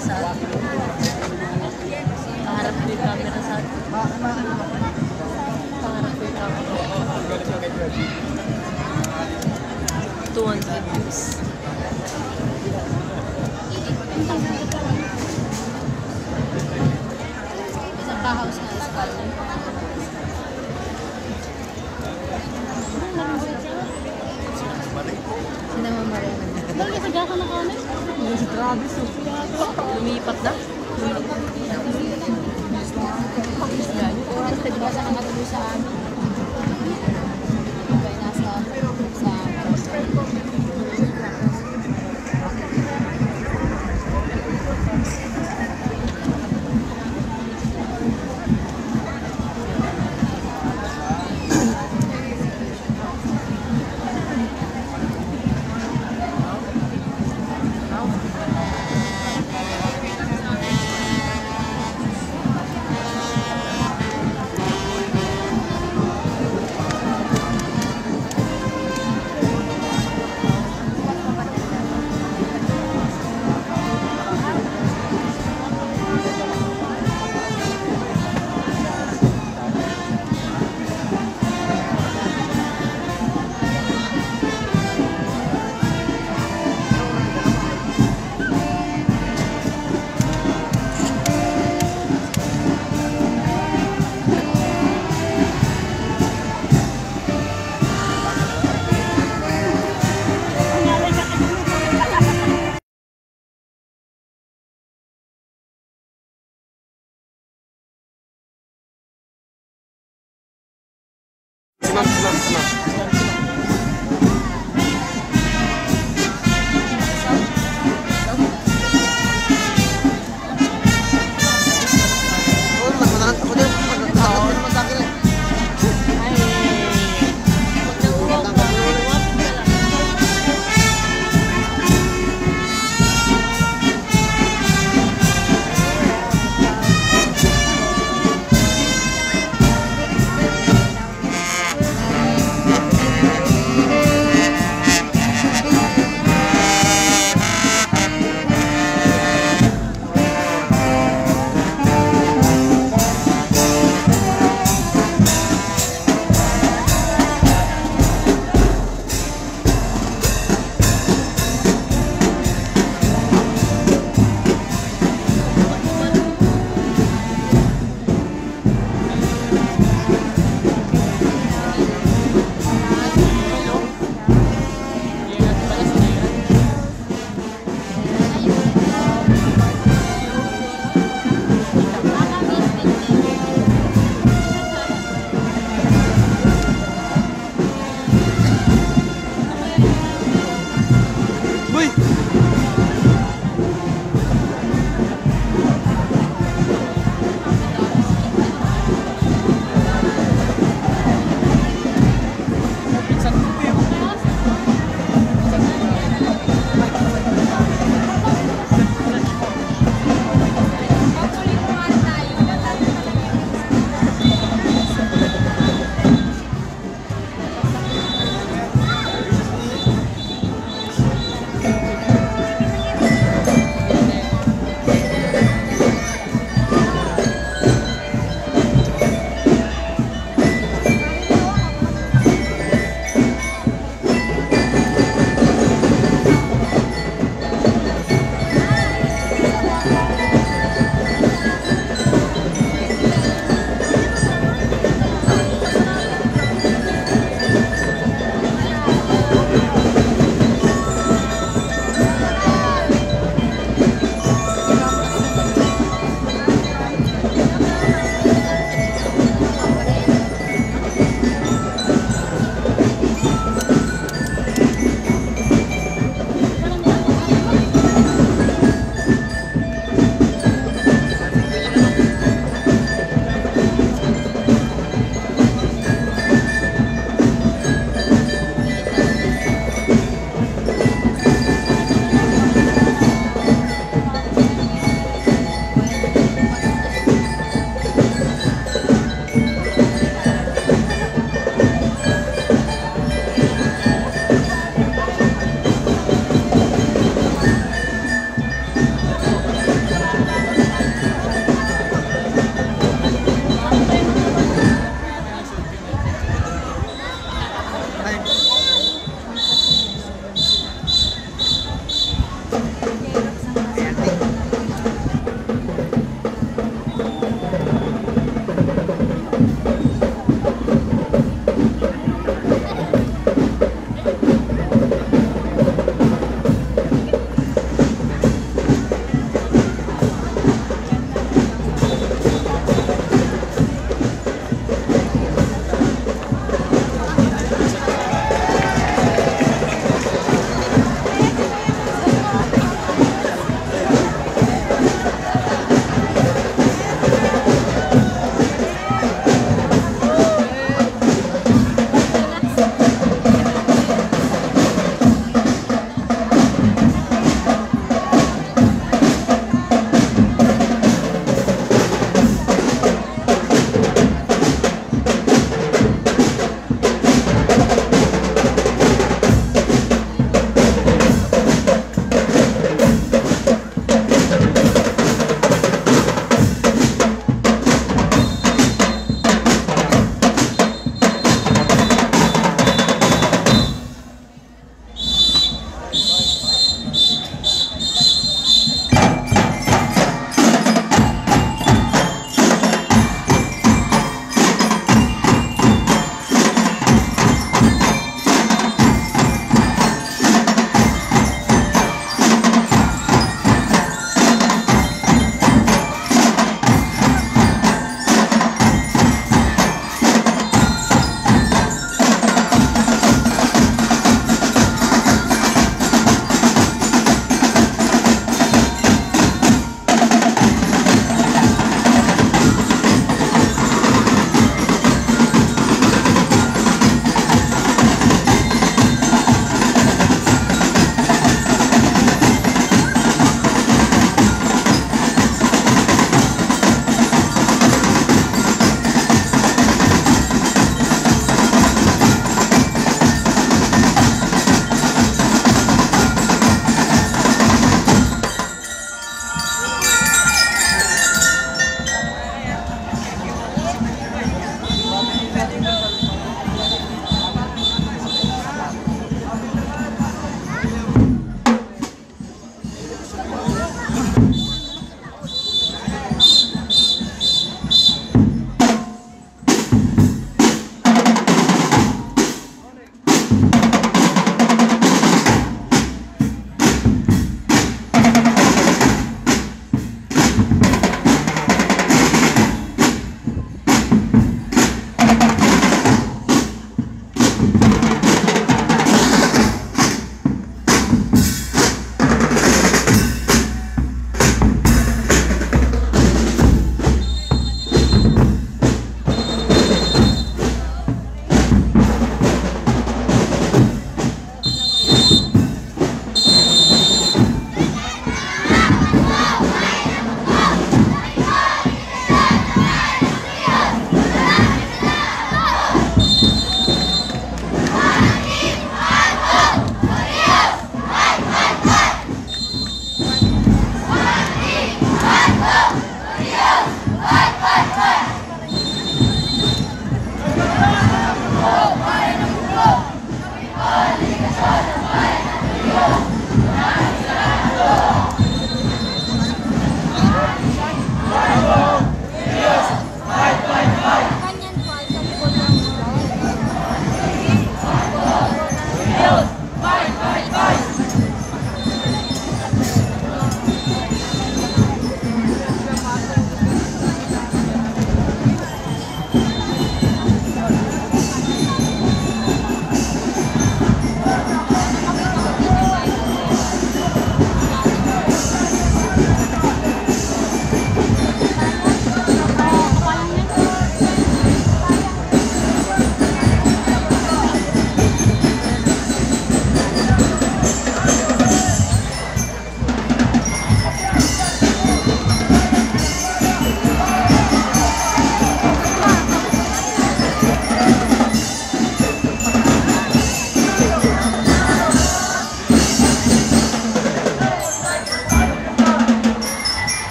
sa atin. Paharap ko yung camera sa atin. Paharap ko yung camera. 200 views. Isang ka-house na iskal. Sinama Maria na. Bakit sadya ka na kami? Grabe, Sophia. Lumipat na. Oras na diba sa nakatuloy sa amin? Kaya nasa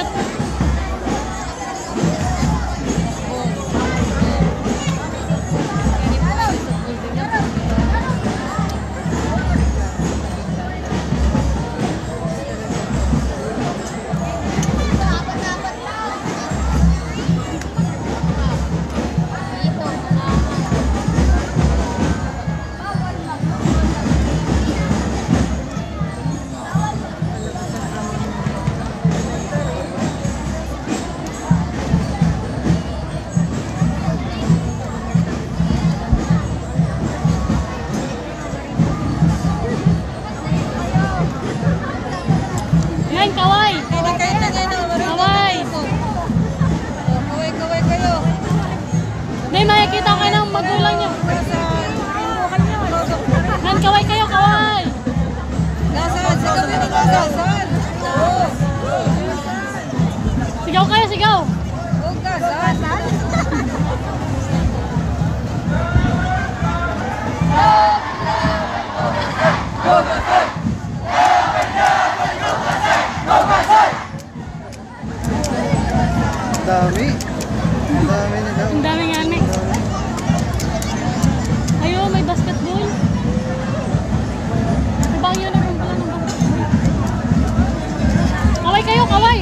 cute. Yan, kaway! Kaway! Kaway kayo. May makikita kayo ng magulang niyo. Yan, kaway kayo, kaway! Nasaan? Sigaw yun. Nasaan? Sigaw kayo, sigaw! Huwag ka. Saan? Dami. Ang dami nila. Ang daming ani. Ayun, may basketball. Ibang yun ang pala ng basketball. Kaway kayo, kaway!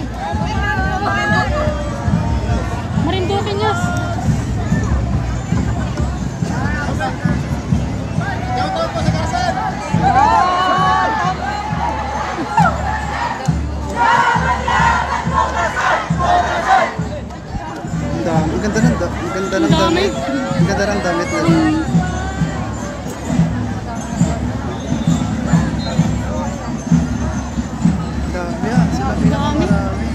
Marindukin niyo. Ang dami. Ang ganda ng Ang dami. damit. Ang ganda ng damit nila. Ang dami ah. Sila pinakamarami.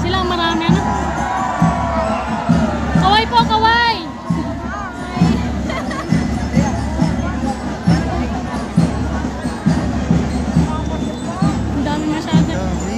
Sila ang marami, ano? Kaway po, kaway! Ang dami masyado. Dami.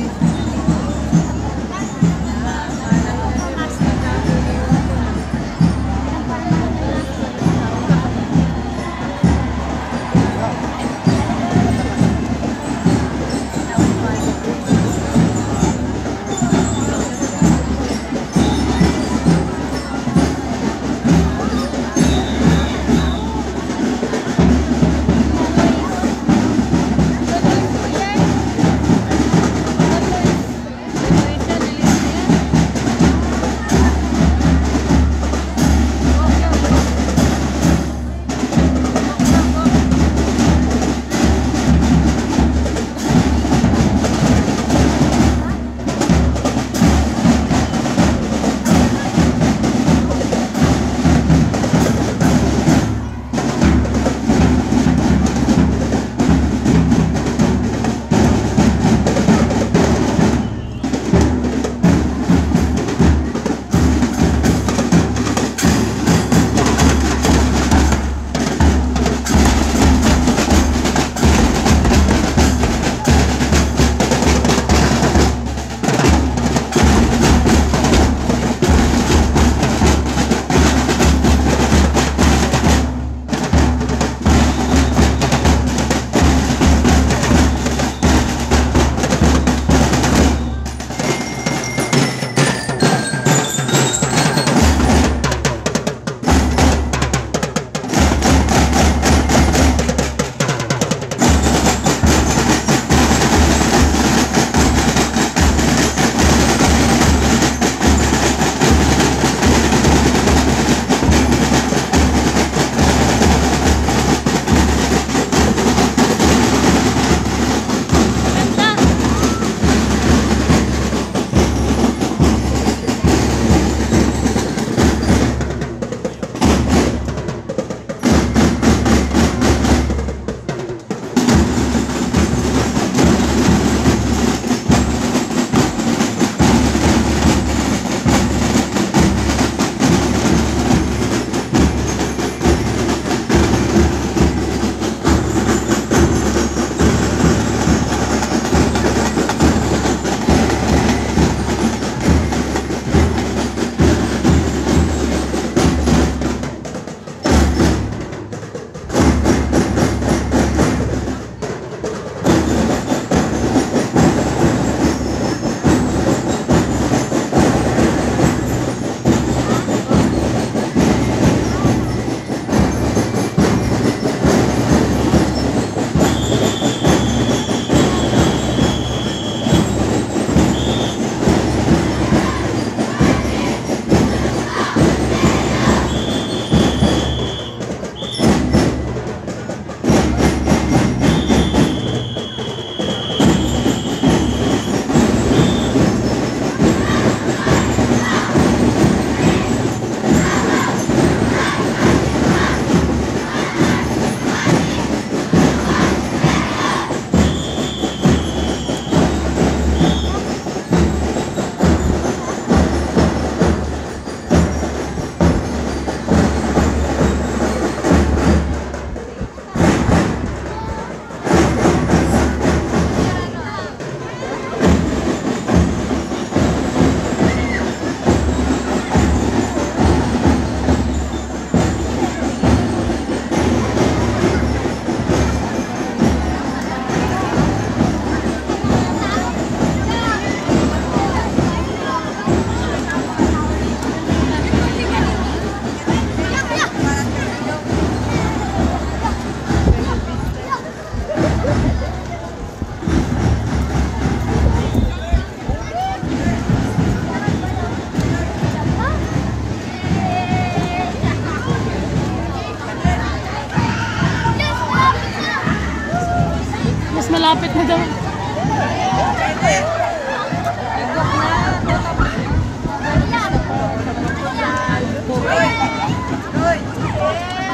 malapit na daw.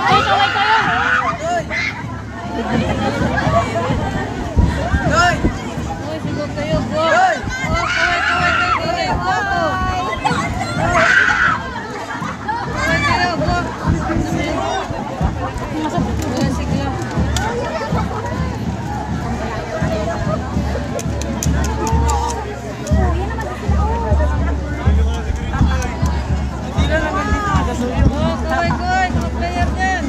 Ay, kaway kayo! Uy, sigod kayo, go! Oh, kaway kayo, go! Kaway kayo, go! Wala, sige lang. Oh, kaway, kaway! Mga player dyan!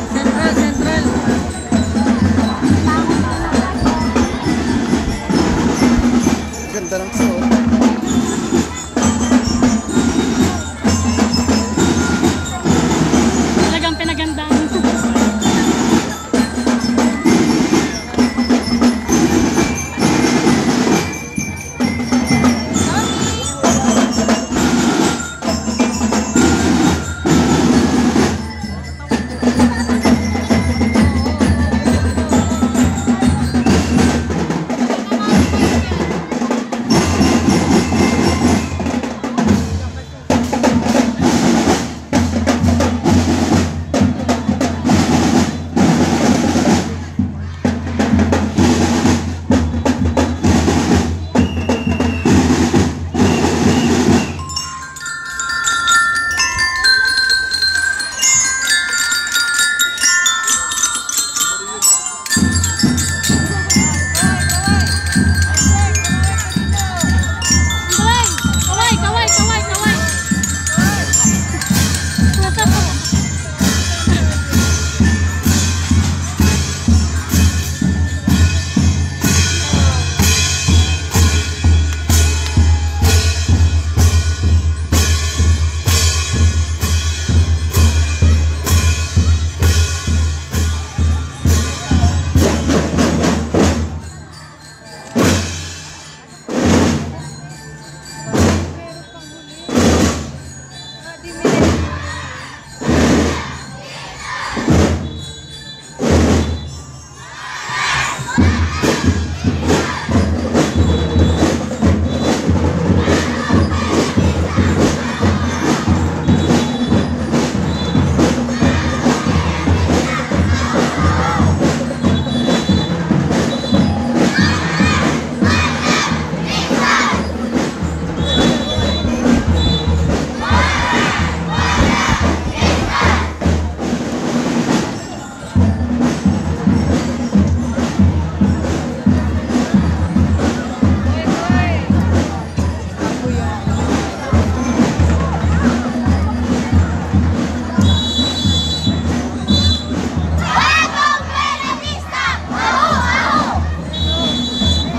Central, central! Ganda ng suot. Talagang pinagandaan. Kaway! Kaway! Kaway! Kaway!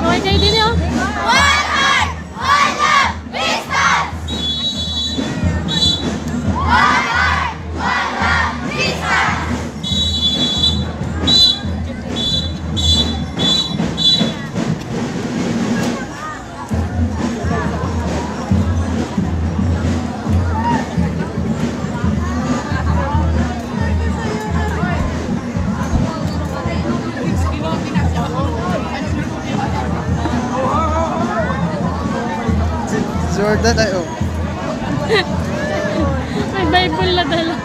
Kaway kayo din yun. Jordan ay oh. May Bible na dala.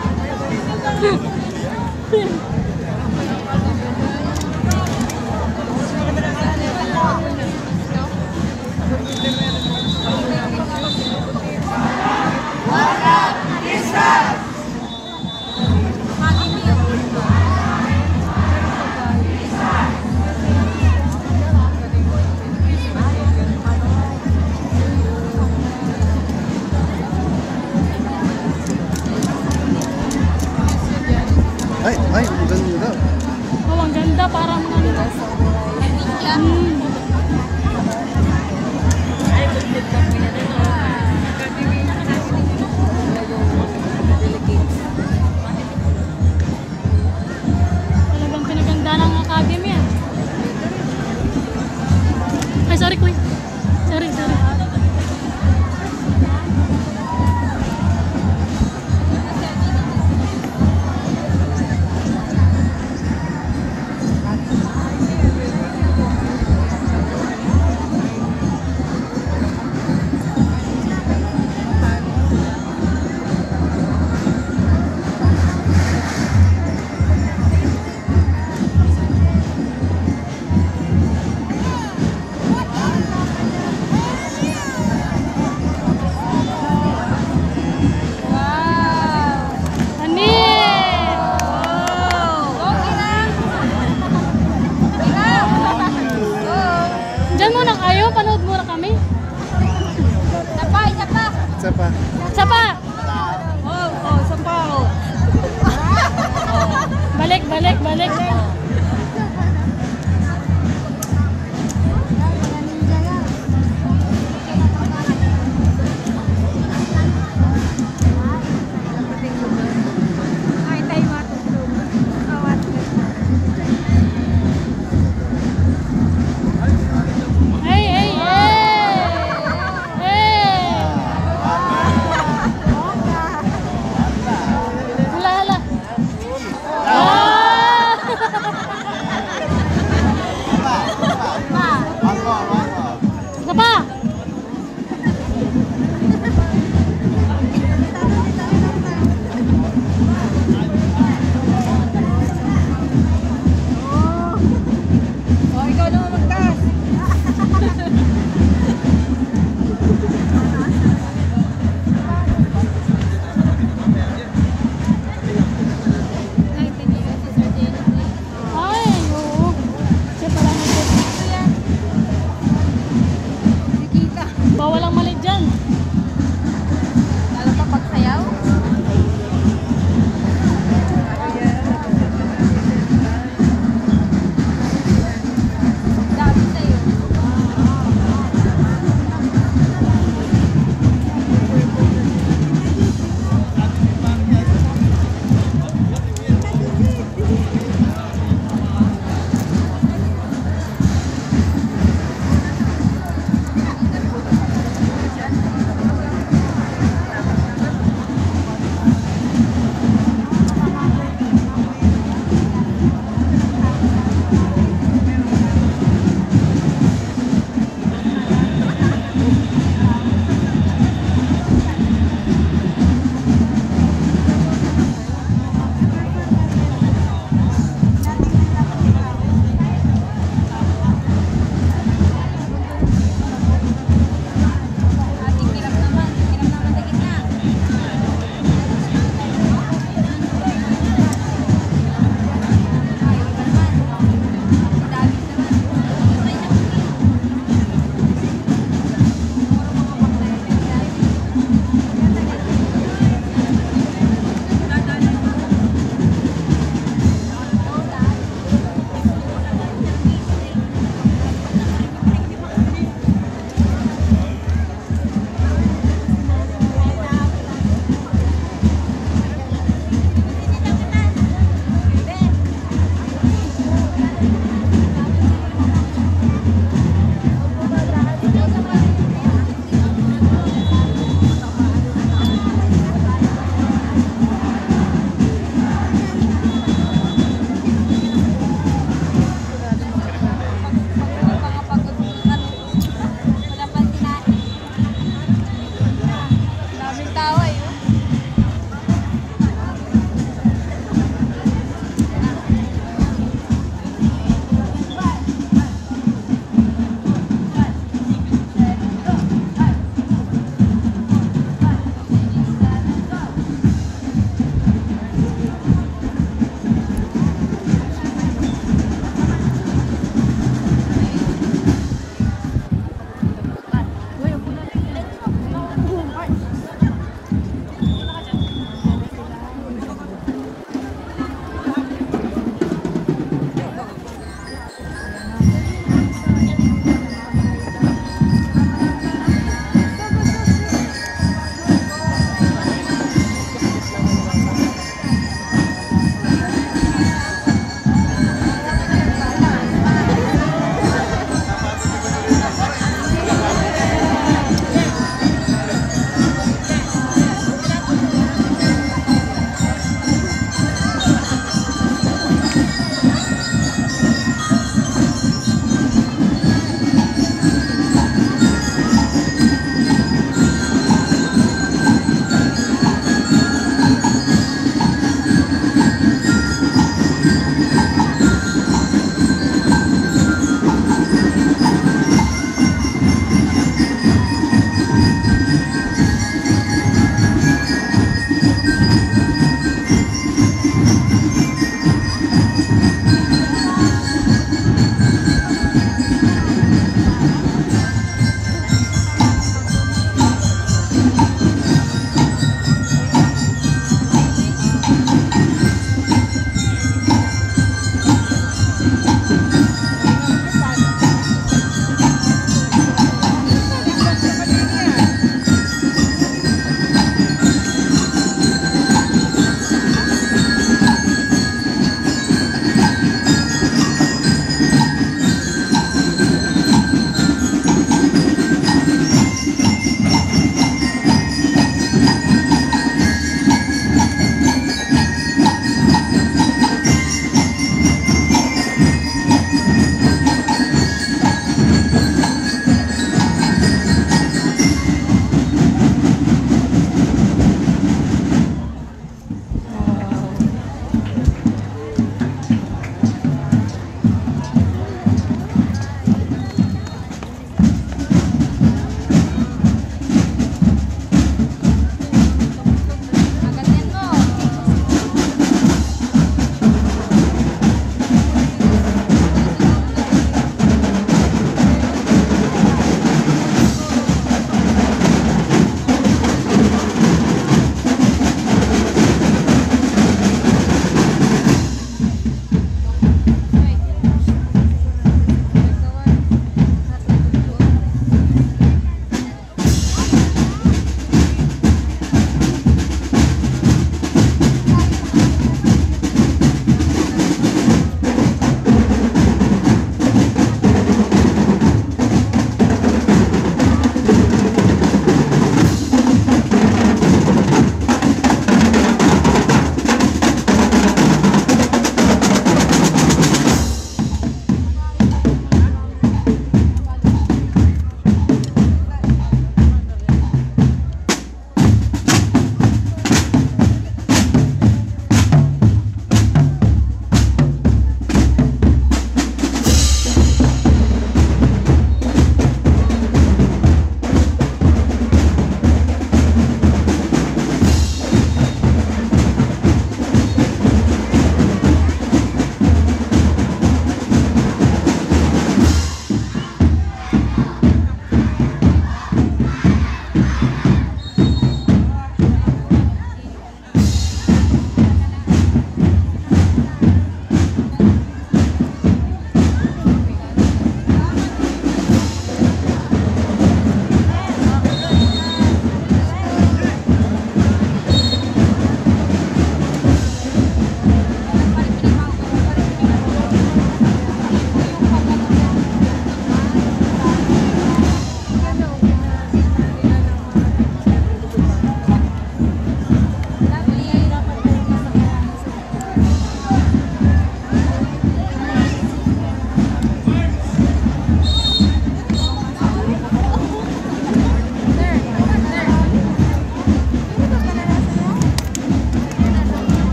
Ay, ang ganda. Oh, ang ganda. Parang ano. Talagang pinaganda ng academy yan. Ay, sorry, Kuya. Sorry.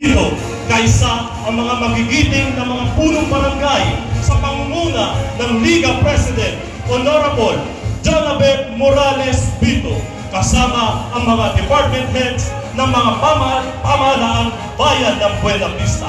Ito kaysa ang mga magigiting na mga punong barangay sa pangunguna ng Liga President Honorable Jonabet Morales Bito kasama ang mga department heads ng mga pamahalaang bayan ng Buena Vista.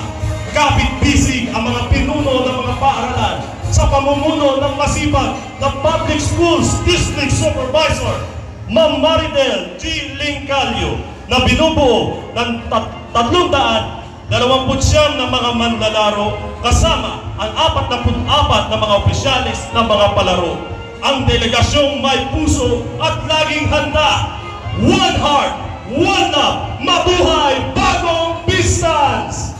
Kapit-bisig ang mga pinuno ng mga paaralan sa pamumuno ng masipag na Public Schools District Supervisor Ma'am Maridel G. Lincalio na binubuo ng 329 na mga manlalaro kasama ang 44 na mga opisyalis ng mga palaro. Ang delegasyong may puso at laging handa. One heart, one love, mabuhay Bagong Pistons!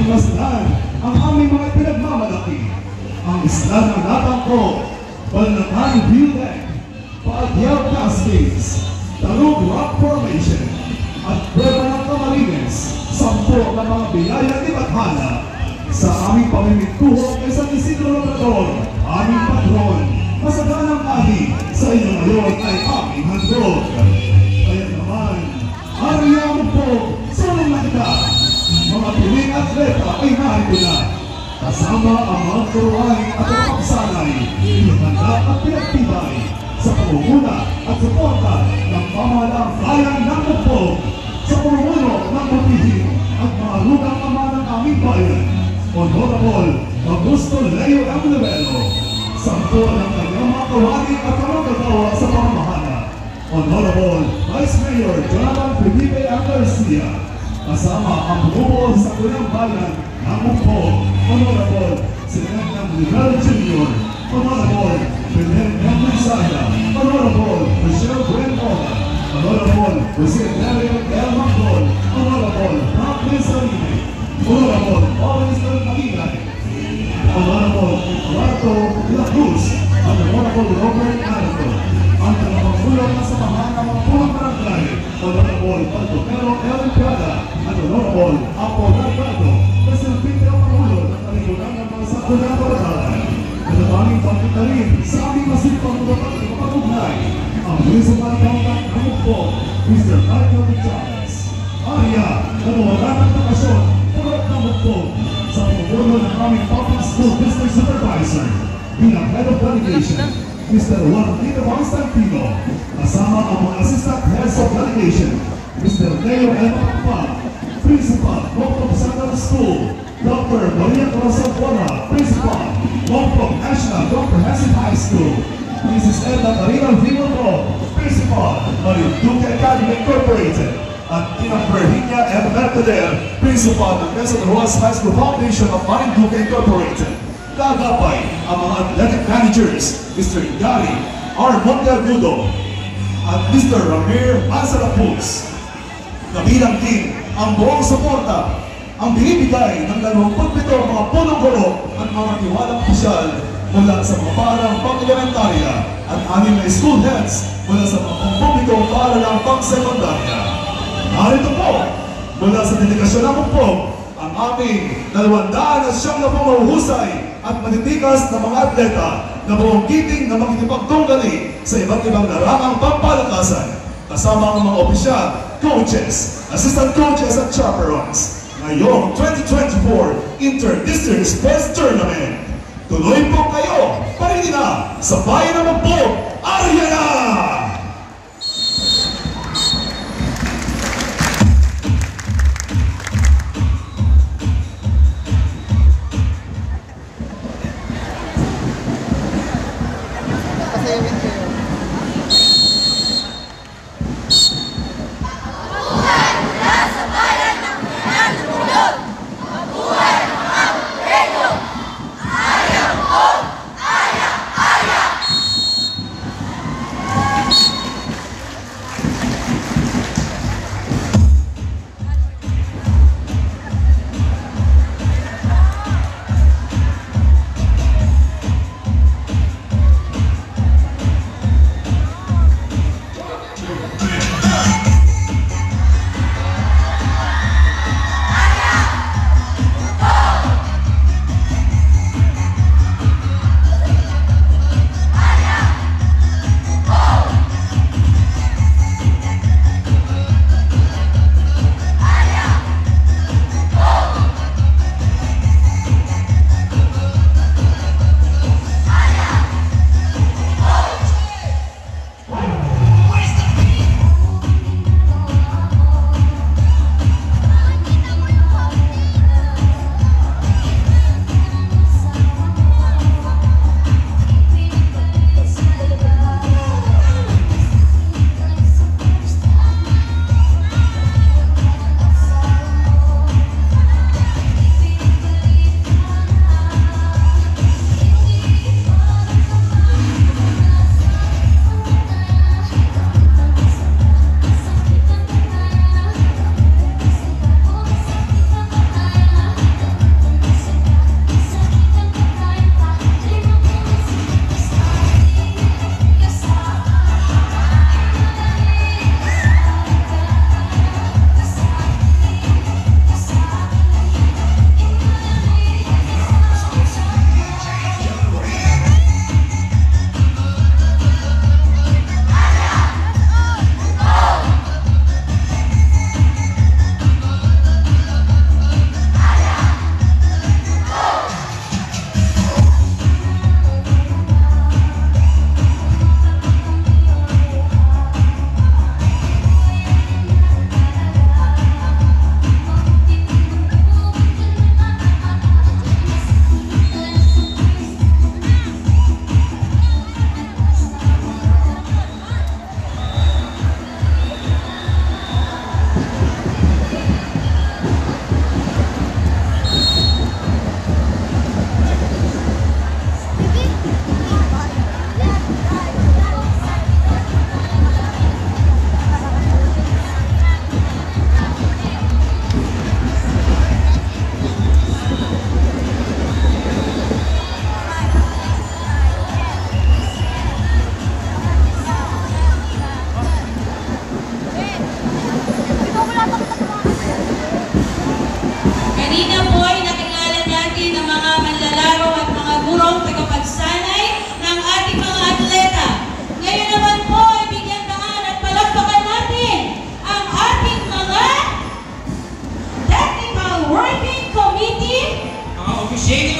masdan ang aming mga pinagmamalaki. Ang isla ng Natangko, Balnatan View Deck, Paadyaw Castings, Talog Rock Formation, at Prueba ng Camarines, 10 na mga biyaya ni Bathala. Sa aming pamimintuho kay San Isidro Labrador, aming patron, masaganang ahi sa inyo ngayon ay aming handog. Kaya naman, Arya mo po, sulong na kita. Mga piling atleta ay narito na. Kasama ang mga turuan at ang pagsanay, pinaganda at pinagtibay sa pamumuna at suporta ng pamahalaang bayan ng Bugpog, sa pamumuno ng Butihim at mga lugang ama ng aming bayan, Honorable Augusto Leo M. Levelo, sampo ng kanyang mga kawani at mga katawa sa pamamahala, Honorable Vice Mayor Jonathan Felipe A. Garcia, kasama ang bumubuo sa kulang bayan ng Bugpog, Honorable Senatang Miguel Jr., Honorable Benel M. Lizada, Honorable Michelle Buenola, Honorable Jose Dario L. Macdon, Honorable Franklin Sarine, Honorable Oliver Magigay, Honorable Eduardo de la Cruz, at Honorable Robert Arco, ang tagapagulong na samahan ng mga pulang barangay, Honorable Baldomero L. Prada, at Honorable Apo Ragado, na silping ng Pangulo ng Kalimunan ng mga sakunang barangay. Natabanging pagkita rin sa aming masipang kapag-ugnay, ang Municipal Accountant ng Bugpog, Mr. Michael Chavez. Arya, namuwalan ng takasyon, pagkat ng Bugpog, sa pagbulo ng aming Public School District Supervisor, bilang Head of Delegation, Mr. Juan Tito Constantino, kasama ang mga Assistant Heads of Delegation, Mr. Leo M. Pagpag, Principal, Bogpog Central School, Dr. Maria Corazon Bona, Principal, Bogpog National Comprehensive High School, Mrs. Edna Marina Villanueva, Principal, Marinduque Academy Incorporated, at Tina Virginia M. Mercader, Principal ng Quezon Rojas High School Foundation of Marinduque Incorporated. Kagapay ang mga athletic managers, Mr. Yari R. Monteagudo, at Mr. Ramir Manzarapuz. Kabilang din ang buong suporta, ang binibigay ng 27 mga punong-guro at mga tiwalang opisyal mula sa mga parang pang-elementarya at 6 na school heads mula sa mga pampublikong paaralang pang-sekundarya. Narito po, mula sa delegasyon ng Bugpog, ang aming 200 na siyang na pumahusay at matitikas na mga atleta na buong giting na makikipagtunggali sa iba't ibang larangang pampalakasan, kasama ang mga opisyal, coaches, assistant coaches at chaperones. Ngayong 2024 Inter-District Sports Tournament. Tuloy po kayo, parin na sa bayan ng Bugpog, Arya na! Pasayawin kayo.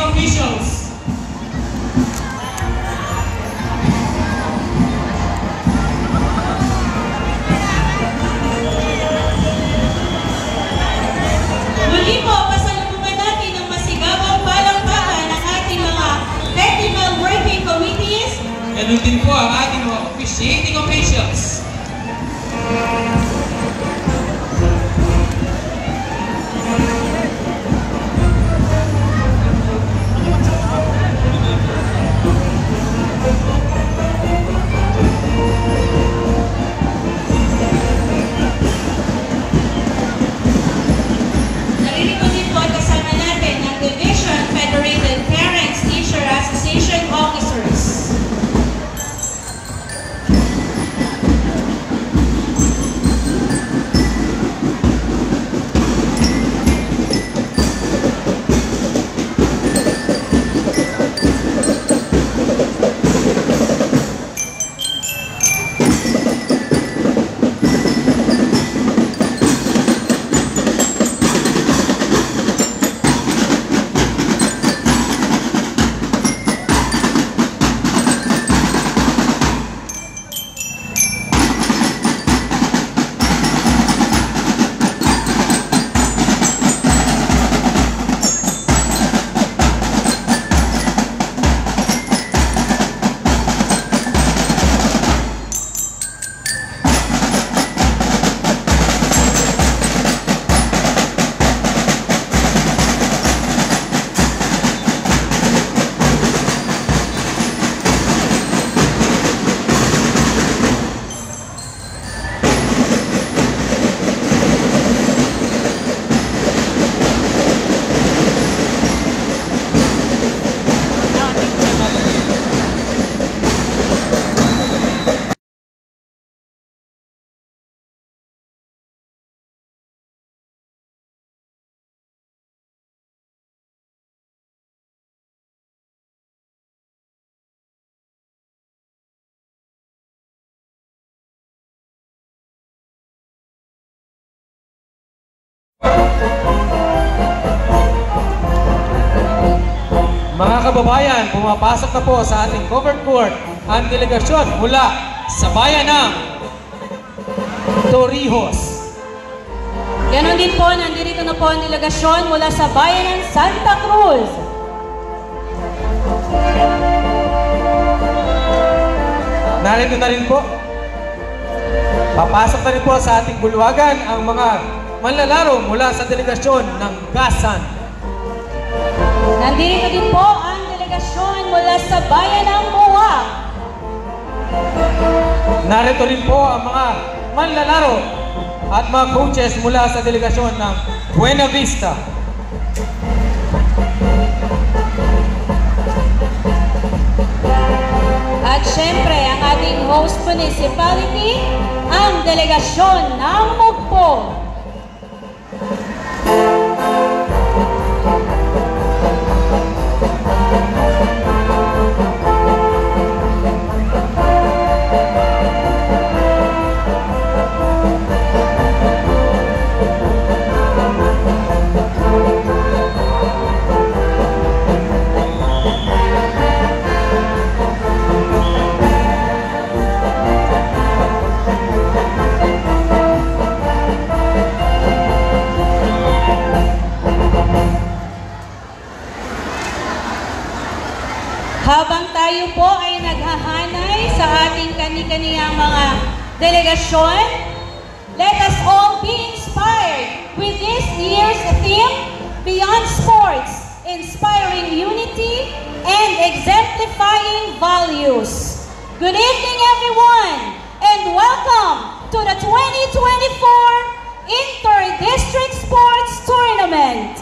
officials. Muli po, pasalubungan natin ang masigabang palakpakan ng ating mga technical working committees. Ganun din po ang ating mga officiating officials. Naririto din po at kasama natin ng Division Federated Parents Teacher Association Officers. Mga kababayan, pumapasok na po sa ating covered court ang delegasyon mula sa bayan ng Torrijos. Ganon din po, nandito na po ang delegasyon mula sa bayan ng Santa Cruz. Narito na rin po. Papasok na rin po sa ating bulwagan ang mga manlalaro mula sa delegasyon ng Gasan. Nandito din po ang delegasyon mula sa bayan ng Muwak. Narito rin po ang mga manlalaro at mga coaches mula sa delegasyon ng Buena Vista. At syempre, ang ating host municipality, ang delegasyon ng Mugpo. Habang tayo po ay naghahanay sa ating kani-kaniyang mga delegasyon, let us all be inspired with this year's theme, Beyond Sports, Inspiring Unity and Exemplifying Values. Good evening, everyone, and welcome to the 2024 Inter-District Sports Tournament.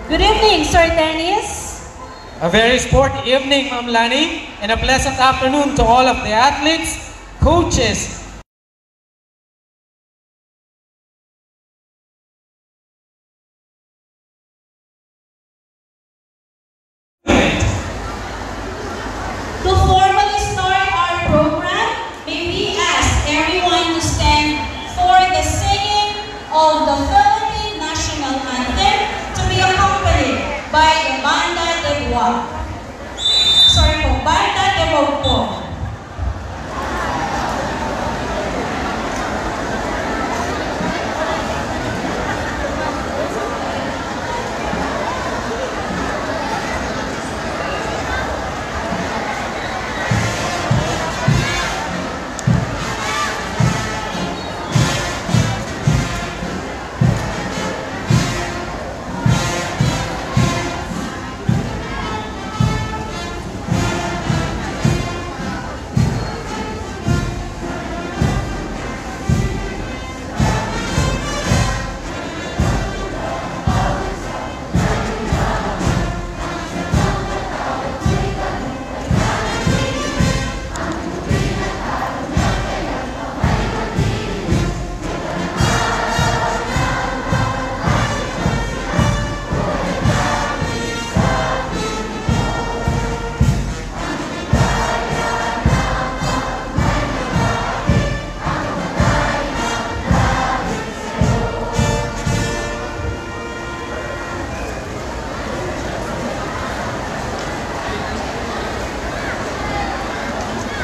Good evening, Sir Dennis. A very sporty evening, Ma'am Lani, and a pleasant afternoon to all of the athletes, coaches, To formally start our program, may we ask everyone to stand for the singing of the Philippine National Anthem to be accompanied by the Banda de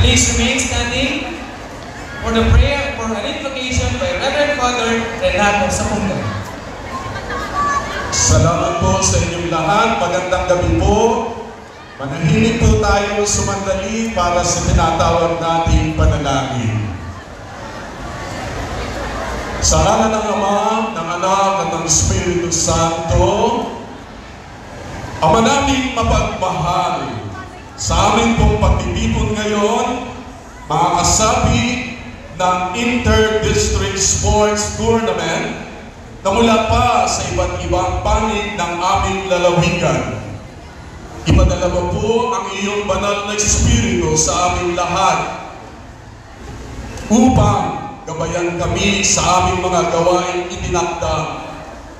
Please remain standing for the prayer for an invocation by Reverend Father Renato Sapunga. Salamat po sa inyong lahat. Magandang gabi po. Manahimik po tayo sumandali para sa tinatawag nating panalangin. Sa ngalan ng Ama, ng Anak, at ng Espiritu Santo, Ama naming mapagmahal, sa amin pong pagtitipon ngayon, mga kasapi ng Inter-District Sports Tournament na mula pa sa iba't ibang panig ng aming lalawigan. Ipadala mo po ang iyong banal na Espiritu sa aming lahat upang gabayan kami sa aming mga gawain itinakda,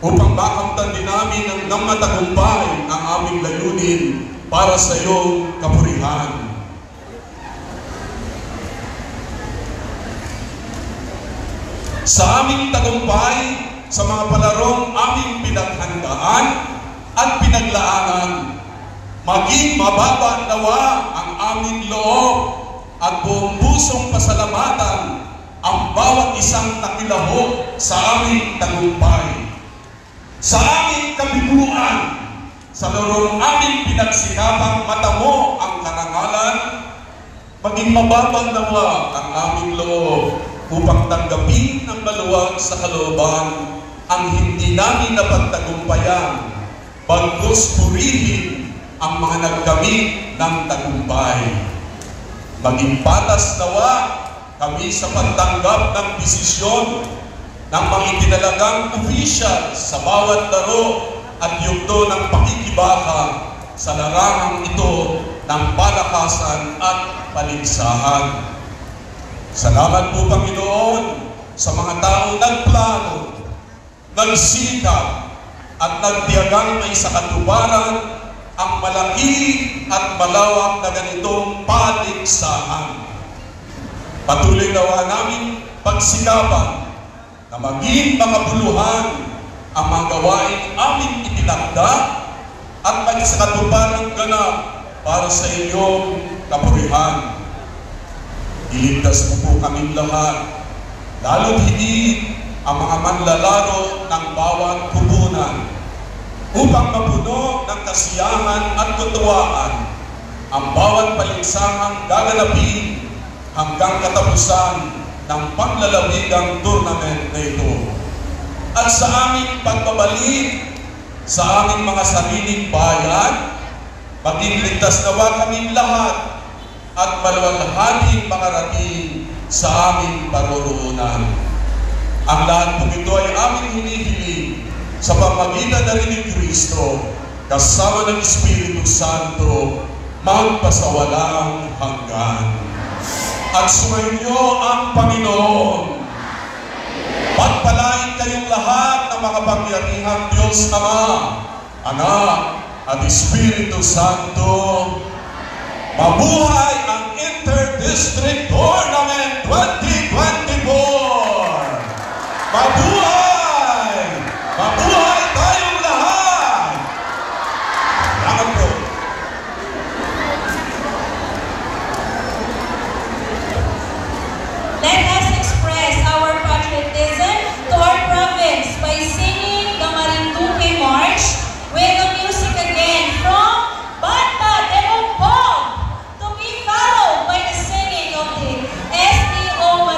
upang makamtan din namin ng matagumpay ang aming layunin para sa iyong kapurihan. Sa aming tagumpay, sa mga palarong aming pinaghandaan at pinaglaanan, maging mababa nawa ang aming loob at buong pusong pasalamatan ang bawat isang nakilahok sa aming tagumpay. Sa aming kabiguan, sa lorong aming pinagsikapang matamo ang karangalan, maging mababa nawa ang aming loob upang tanggapin ng maluwag sa kalooban ang hindi namin napagtagumpayan, bagkus purihin ang mga nagkamit ng tagumpay. Maging patas nawa kami sa pagtanggap ng desisyon ng mga itinalagang opisyal sa bawat laro at yugto ng pakikibaka sa larangang ito ng palakasan at paligsahan. Salamat po, Panginoon, sa mga taong nagplano, nagsikap, at nagtiyagang may sa katuparan ang malaki at malawak na ganitong paligsahan. Patuloy nawa namin pagsikapan na maging makabuluhan ang mga gawain aming itinakda at may sa katuparan ganap para sa inyong kapurihan. Iligtas mo po kaming lahat, lalo't higit ang mga manlalaro ng bawat kubunan, upang mapuno ng kasiyahan at kutuwaan ang bawat paligsahang gaganapin hanggang katapusan ng panglalawigang tournament na ito. At sa aming pagbabalik sa aming mga sariling bayan, maging ligtas nawa kaming lahat at maluwalhating makarating sa aming paroroonan. Ang lahat po ito ay aming hinihiling sa pamagitan na rin ni Kristo, kasama ng Espiritu Santo, magpasawalang hanggan. At sumainyo ang Panginoon. Pagpalain kayong lahat ng makapangyarihang Diyos Ama, Anak, at Espiritu Santo. Mabuhay ang Inter-District Tournament 2024! Mabuhay! Mabuhay tayong lahat! Salamat po! Let us express our patriotism to our province by singing the Marinduque March with the music again from Banda de Ompong, to be followed by the singing of the SDO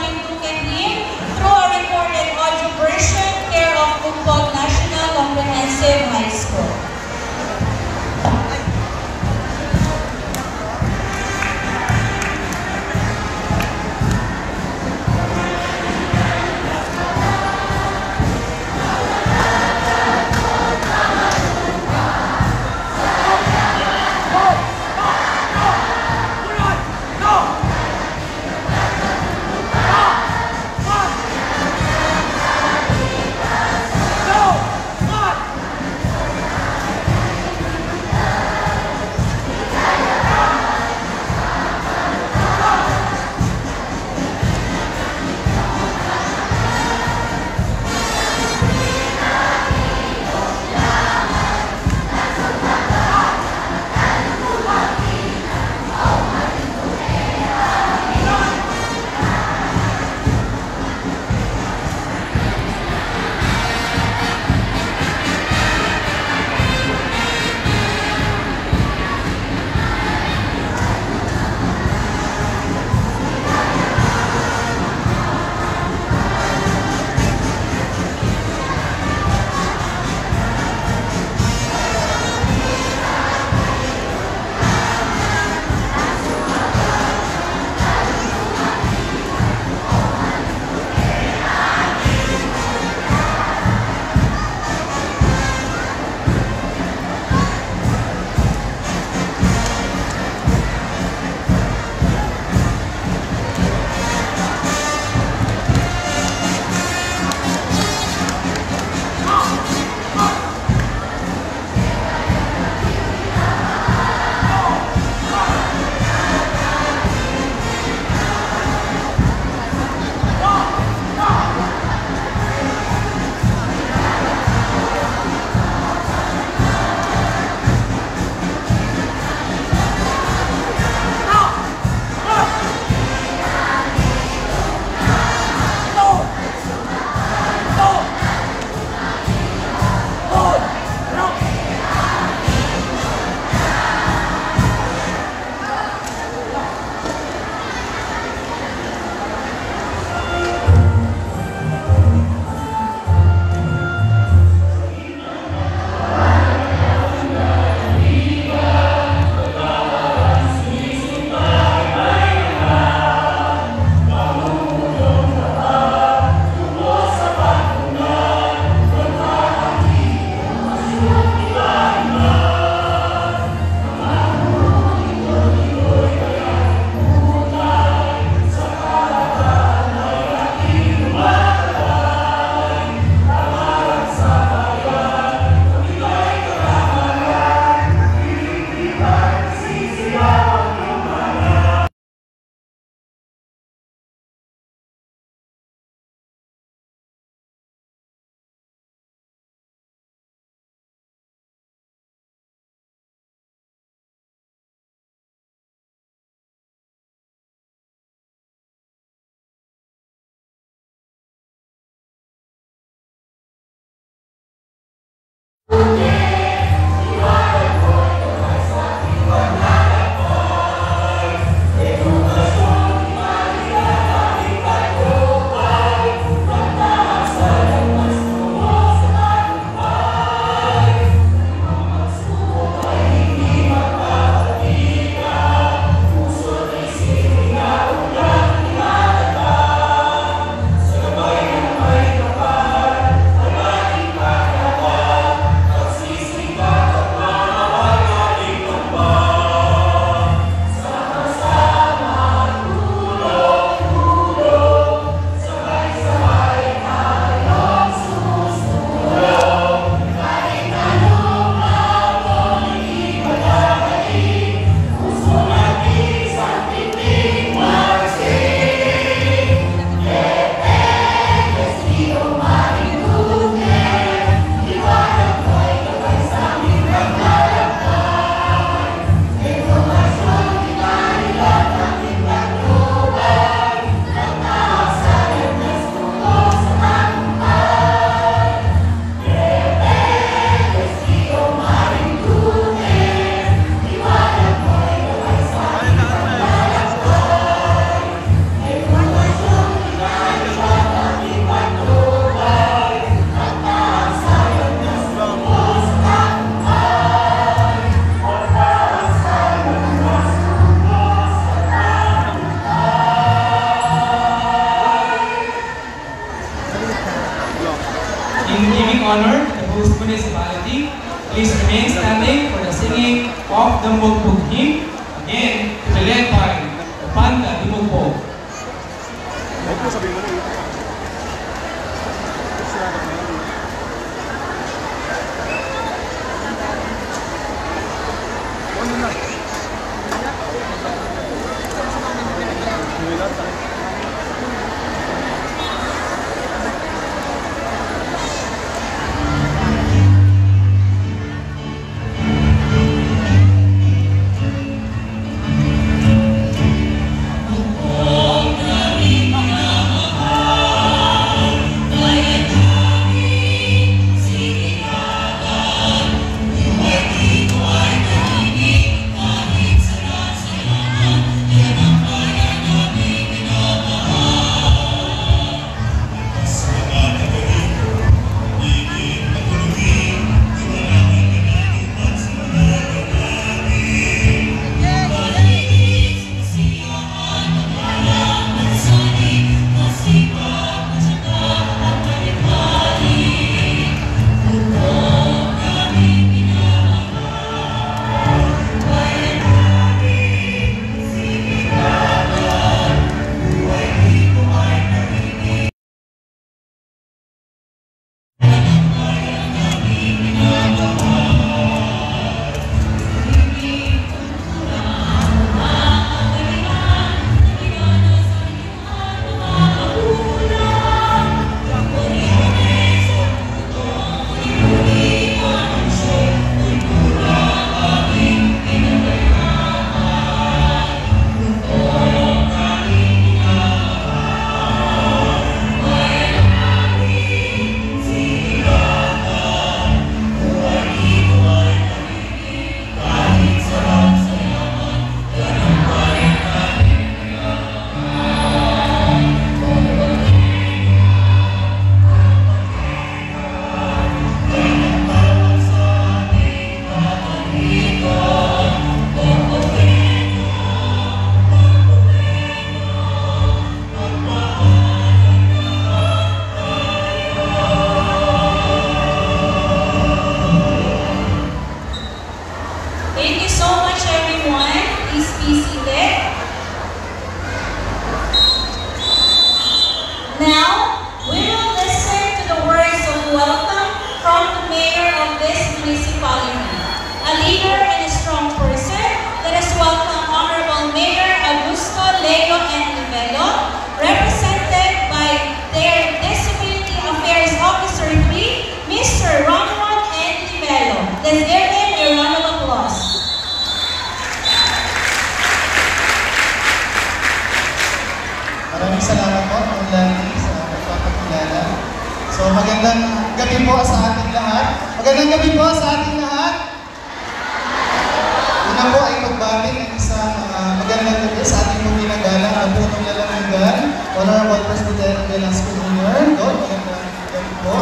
Please remain standing for the singing of the Mugbog hymn, again to be led by the Banda di Mugbog. Thank you so much, everyone. Please be seated. Now, we will listen to the words of welcome from the mayor of this municipality. A leader and a strong person, let us welcome Honorable Mayor Augusto Leo N. Nivello, represented by their Disability Affairs Officer 3, Mr. Ronald N. Nivello. Let's give him a round of applause. Maraming salamat po, Ma'am Lani, sa pagpapakilala. So, magandang gabi po sa ating lahat. Magandang gabi po sa ating lahat. Una po ay pagbati ng isang magandang gabi sa ating mga ginagalang na punong lalamugan, Honorable President Velasco Jr. Magandang gabi po.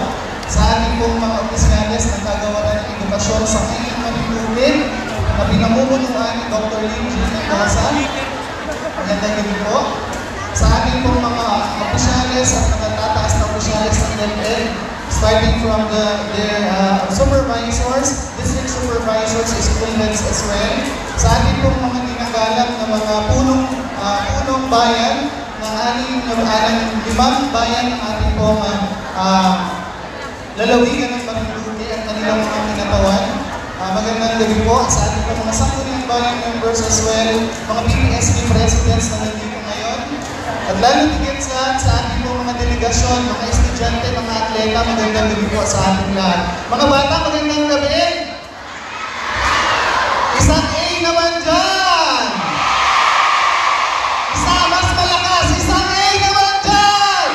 Sa ating pong mga opisyales na kagawaran ng edukasyon sa kanyang manitubig na pinamumunuan ni Dr. Lim G. Mendoza. Magandang gabi po. Sa ating pong mga opisyales at nakatataas na opisyales ng DepEd, starting from their supervisors, district supervisors, students as well. Sa ating pong mga ginagalang na mga punong bayan, ng limang bayan ng ating pong lalawigan ng Marinduque at kanilang mga kinatawan. Magandang gabi po sa ating pong mga sangguniang bayan members as well, mga PPSB presidents na nandito ngayon. At lalo tigit sa ating mga delegasyon, mga estudyante, mga atleta, magandang gabi po sa ating lahat. Mga bata, magandang gabi! Isang A naman dyan! Isa, mas malakas! Isang A naman dyan!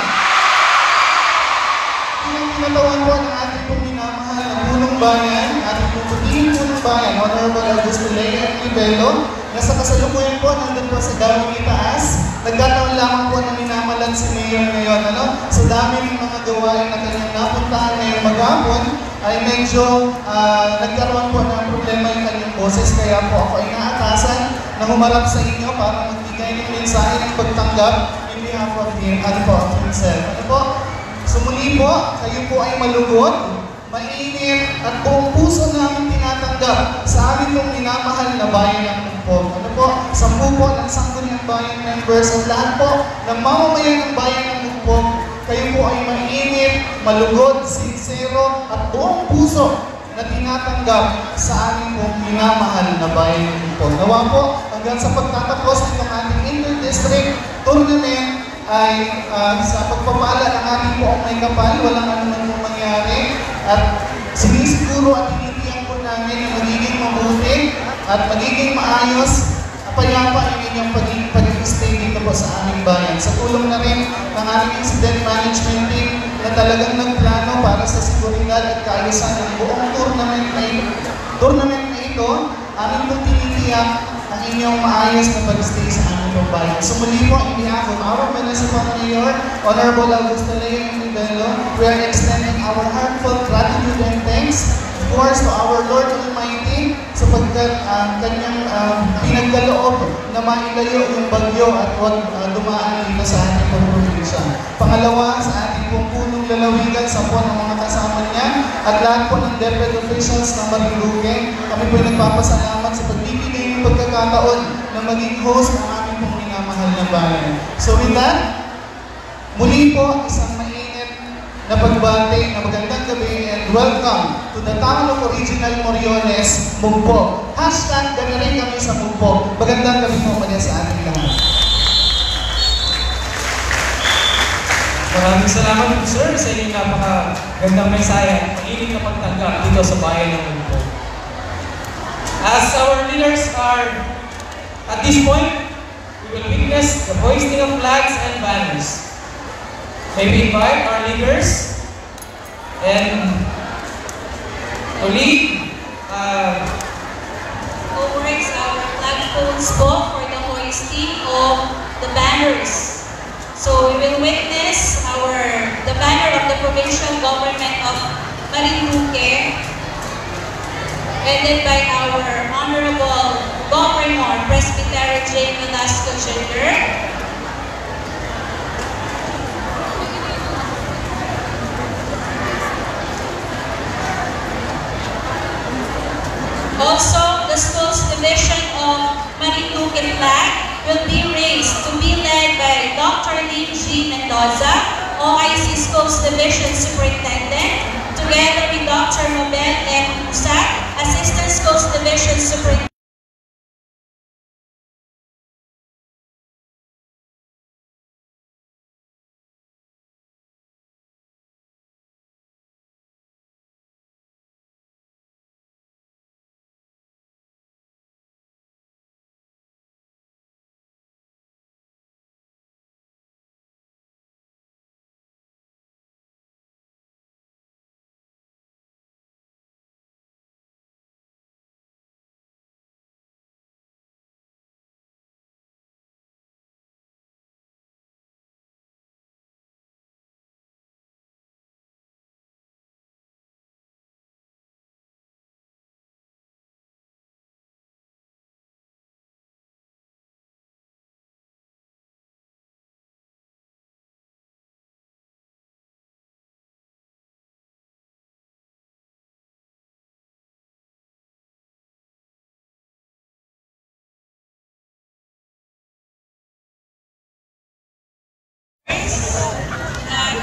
Pinatawan po ng ating pong minamahal na punong bayan, ating pong punong bayan, Honorable Augusto Leo N. Nivello, na sa kasalukuyan po, nandun po sa Darwin Itaas. Nagkataon lamang po na minamalan si Mayor ngayon. Sa dami ng mga gawain na kanyang napuntahan ngayong maghapon, ay medyo nagkaroon po ng problema yung kanyang boses. Kaya po ako ay naatasan na humarap sa inyo para magbigay ng mensahe ng pagtanggap in behalf of himself. Ano po? Sumuli po, kayo po ay malugod, mainit at buong puso namin pagtanggap sa amin pong minamahal na bayan ng Mugpog. Ano po? 10 po ng Sangguniang Bayan members at lahat po ng mamamayan ng bayan ng Mugpog, kayo po ay mainit, malugod, sincero at buong puso na tinatanggap sa amin pong minamahal na bayan ng Mugpog. Nawa po, hanggang sa pagtatapos nitong ating inter-district tournament ay sa pagpapala ng ating poong may kapal, walang anumang mangyari at sinisiguro at tinitiyak po namin na magiging mabuti at magiging maayos, payapa ang inyong pag-stay dito po sa aming bayan. Sa tulong na rin ng aming incident management team na talagang nagplano para sa seguridad at kaayusan ng buong tournament na ito, aming pong tinitiyak ang inyong maayos na pag-stay sa aming bayan. So muli po, in behalf of our Municipal Mayor, Honorable Augusto Leo Nivelo, we are extending our heartfelt gratitude and thanks, of course, to our Lord Almighty, sapagkat kanyang pinagkaloob na mailayo yung bagyo at huwag dumaan dito sa ating probinsya. Pangalawa, sa ating pong punong lalawigan sa po ng mga kasama niya at lahat po ng DepEd officials na Marinduque, kami po nagpapasalamat sa pagbibigay ng pagkakataon na maging host ng aming pong minamahal na bayan. So with that, muli po isang mainit na pagbati na magandang gabi and welcome to the town of Original Moriones, Mugpog. Hashtag ganarin kami sa Mugpog. Magandang gabi po muli sa ating lahat. Maraming salamat po sir sa inyong napakagandang mensahe at pag-ibig na pagtanggap dito sa bayan ng Mugpog. As our leaders are at this point, we will witness the hoisting of flags and banners. May we invite our leaders and to lead Towards our flagpoles po for the hoisting of the banners. So we will witness the banner of the provincial government of Marinduque, headed by our Honorable Governor Presbyterio J. Velasco Jr. Also, the school's division of Marinduque flag will be raised to be led by Dr. Lim G. Mendoza, OIC Schools Division Superintendent, together with Dr. Mabel M. Musak, Assistant Schools Division Superintendent.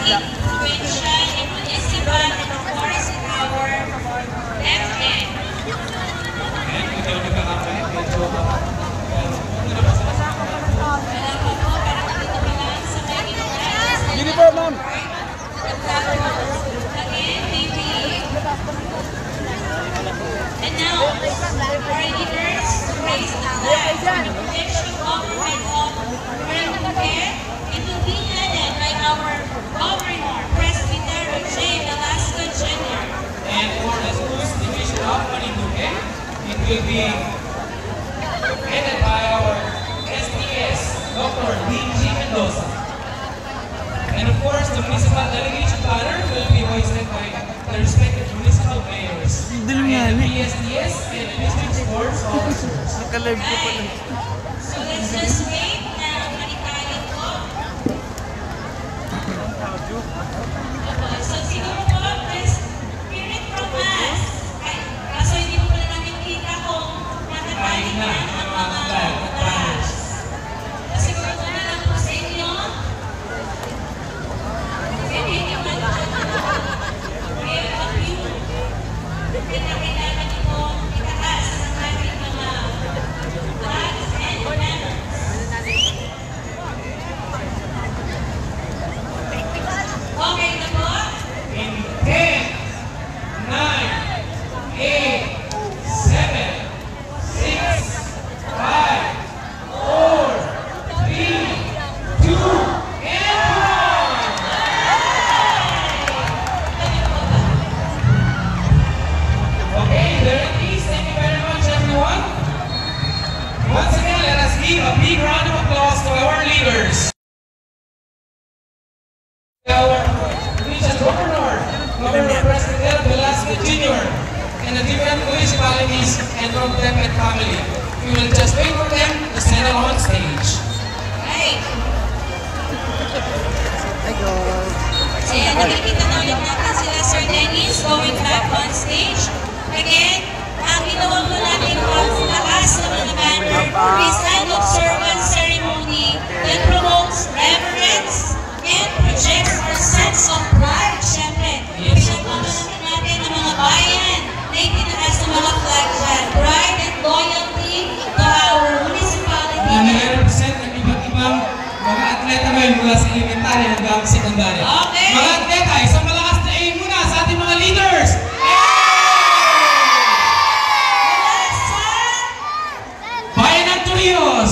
Provincial and municipal, and of course in our DepEd. Gini po, ma'am. Again, maybe. And now, our leaders raise the flag from the provincial government of Marinduque. It will be headed by our Governor Presbyterio J. Velasco Jr. And for the schools division of Marinduque, it will be headed by our SDS, Dr. Lim G. Mendoza. And of course, the municipal delegation banner will be hoisted by the respective municipal mayors and the PSDS and the district sports officers. So let's just wait na manikalit po. So siguro po, please, hear it from us. Kaso hindi po pala namin kinakailangan itong itaas ng ating mga flags and banners. Okay na po? In 10, 9, 8, 7, 6, 5, 4, 3, 2, and 1. Okay, there it is. Thank you very much, everyone. Once again, let us give a big round of applause to our leaders. Our Regional Governor, Governor President Velasco Jr., and the different municipalities and from them and family. We will just wait for them to settle on stage. Right. Ayan, nakikita na ulit natin sila, Sir Dennis, going back on stage. Again, ang ginawa mo natin paglakas ng mga banner is an observance ceremony that promotes reverence and projects our sense of pride. Siyempre, pinagmamalaki natin ang mga bayan na itinaas ng mga flag dyan. Pride and loyalty to our municipality. Na nag-represent ng iba't ibang mga atleta ngayon mula sa elementary hanggang secondary. Okay. Mga atleta, isang malakas na aim muna sa ating mga leaders. Mula sa Bayan ng Torrijos,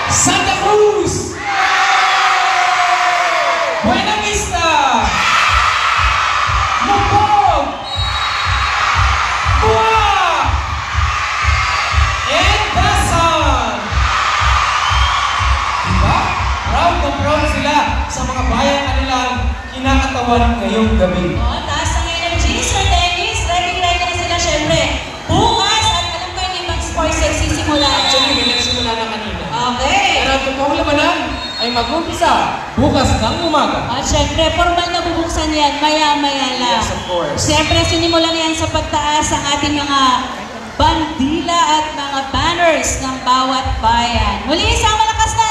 Santa Cruz, Buena Vista, Mugpog, Buwak, and Dasal. Diba? Proud na proud sila sa mga bayan kanilang kinakatawan ngayong gabi. oh, taas ang energy, Sir Dennis. Ready na sila, syempre. Bukas, at alam ko yung ibang sports ay sisimula. Actually, may nagsimula na kanina. Okay. Pero ang totoong labanan ay mag-umpisa bukas ng umaga. At syempre, formal na bubuksan yan, maya-maya lang. Yes, of course. Syempre, sinimulan yan sa pagtaas ang ating mga bandila at mga banners ng bawat bayan. Muli, isang malakas na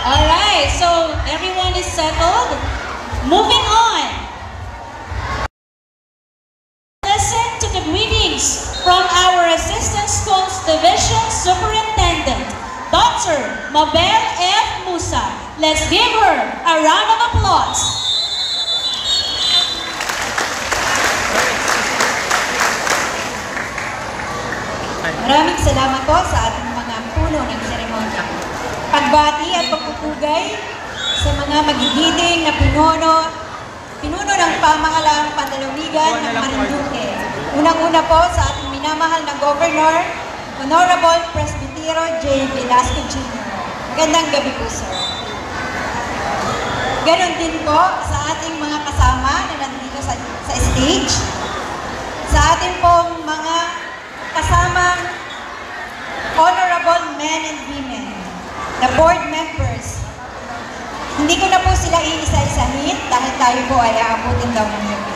Alright, so everyone is settled. Moving on. Listen to the greetings from our Assistant Schools Division Superintendent, Dr. Mabel F. Musa. Let's give her a round of applause. Maraming salamat po sa ating mga puno ng seremonya. Pagbati at pagpupugay sa mga magigiting na pinuno ng pamahalaang panlalawigan ng Marinduque. Unang-una po sa ating minamahal na Governor, Honorable Presbytero J. Velasco Jr. Magandang gabi po, sir. Ganon din po sa ating mga kasama na nandito sa stage, sa ating pong mga kasamang honorable men and women, the board members. Hindi ko na po sila iisa-isahin dahil tayo po ay aabutin daw ng gabi.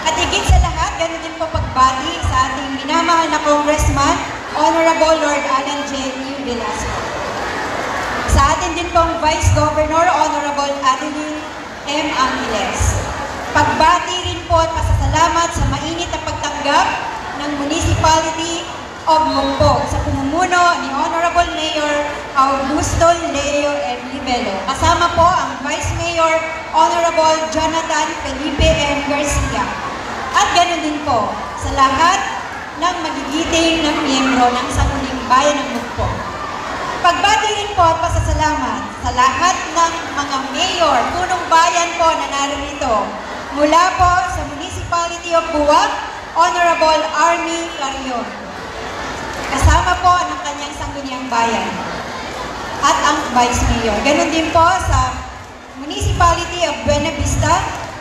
At higit sa lahat, ganoon din po pagbati sa ating minamahal na Congressman, Honorable Lord Alan J. Velasco. Sa atin din pong Vice Governor, Honorable Adeline M. Angeles. Pagbati rin po at pasasalamat sa mainit na pagtanggap ng Municipality of Mugpog sa pumumuno ni Honorable Mayor Augusto Leo M. Libelo. Kasama po ang Vice Mayor Honorable Jonathan Felipe M. Garcia. At ganoon din po sa lahat ng magigiting ng miyembro ng Sangguniang Bayan ng Mugpog. Pagbati rin po at pasasalamat sa lahat ng mga mayor, punong bayan po na narito mula po sa Municipality of Buwak, Honorable Army Clarion. Kasama po ng kanyang Sangguniang Bayan at ang Vice Mayor. Ganon din po sa Municipality of Buena Vista,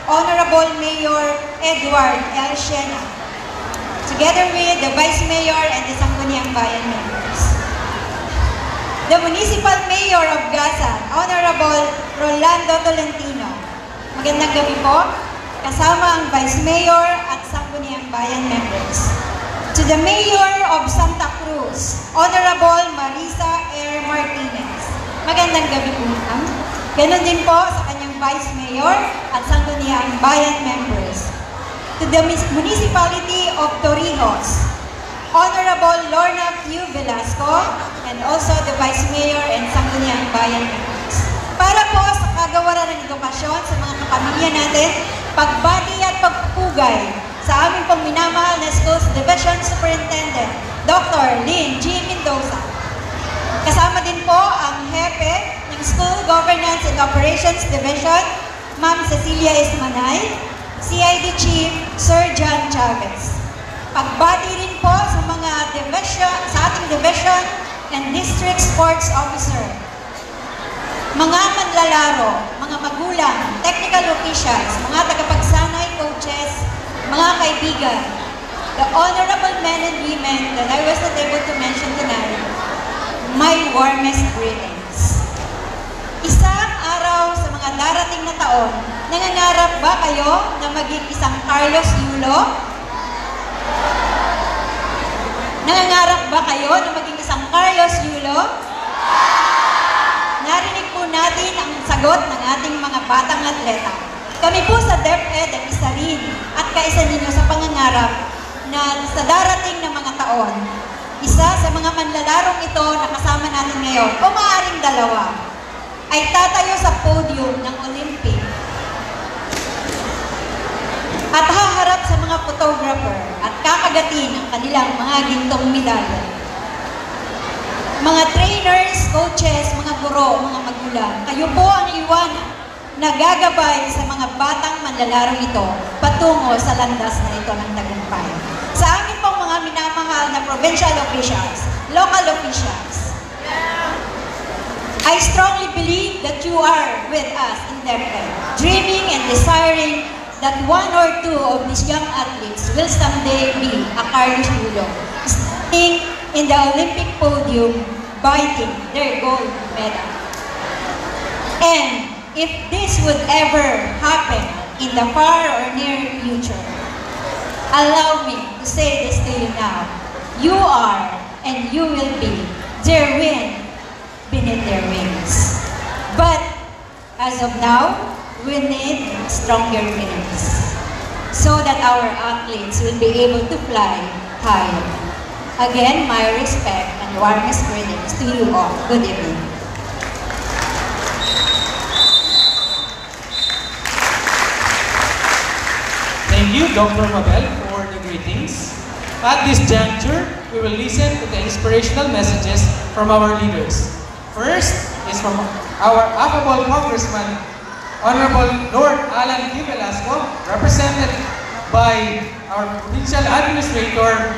Honorable Mayor Edward L. Shena, together with the Vice Mayor and the Sangguniang Bayan members. The Municipal Mayor of Gaza, Honorable Rolando Tolentino. Magandang gabi po. Kasama ang Vice Mayor at Sangguniang Bayan members. To the Mayor of Santa Cruz, Honorable Marisa R. Martinez. Magandang gabi po, ma'am. Ganon din po sa kanyang Vice Mayor at Sangguniang Bayan members. To the Municipality of Torrijos, Honorable Lorna Q. Velasco, and also the Vice Mayor and Sangguniang Bayan members. Para po sa kagawaran ng edukasyon sa mga kapamilya natin, pagbati at pagpupugay sa aming pong minamahal na Schools Division Superintendent, Dr. Lynn G. Mendoza. Kasama din po ang Hepe ng School Governance and Operations Division, Ma'am Cecilia Ismanay, CID Chief Sir John Chavez. Pagbati rin po sa mga division, sa ating division and district sports officer, mga manlalaro, mga magulang, technical officials, mga tagapagsanay, coaches, mga kaibigan, the honorable men and women that I was not able to mention tonight, my warmest greetings. Isang araw sa mga darating na taon, nangangarap ba kayo na maging isang Carlos Yulo? Nangangarap ba kayo na maging isang Carlos Yulo? Narinig po natin ang sagot ng ating mga batang atleta. Kami po sa DepEd ay isa rin at kaisa ninyo sa pangangarap na sa darating na mga taon, isa sa mga manlalarong ito na kasama natin ngayon, o maaaring dalawa, ay tatayo sa podium ng Olympic at haharap sa mga photographer at kakagatin ang kanilang mga gintong medalya. Mga trainers, coaches, mga guro, mga magulang, kayo po ang iwanan na gagabay sa mga batang manlalarong ito patungo sa landas na ito ng tagumpay. Sa amin pong mga minamahal na provincial officials, local officials, I strongly believe that you are with us in DepEd, dreaming and desiring that one or two of these young athletes will someday be a Carlos Yulo, standing in the Olympic podium, biting their gold medal. And if this would ever happen in the far or near future, allow me to say this to you now. You are and you will be their wind beneath their wings. But as of now, we need stronger wings so that our athletes will be able to fly higher. Again, my respect and warmest greetings to you all. Good evening. Thank you, Dr. Mabel, for the greetings. At this juncture, we will listen to the inspirational messages from our leaders. First is from our affable Congressman, Honorable Lord Alan Q. Velasco, represented by our Provincial Administrator,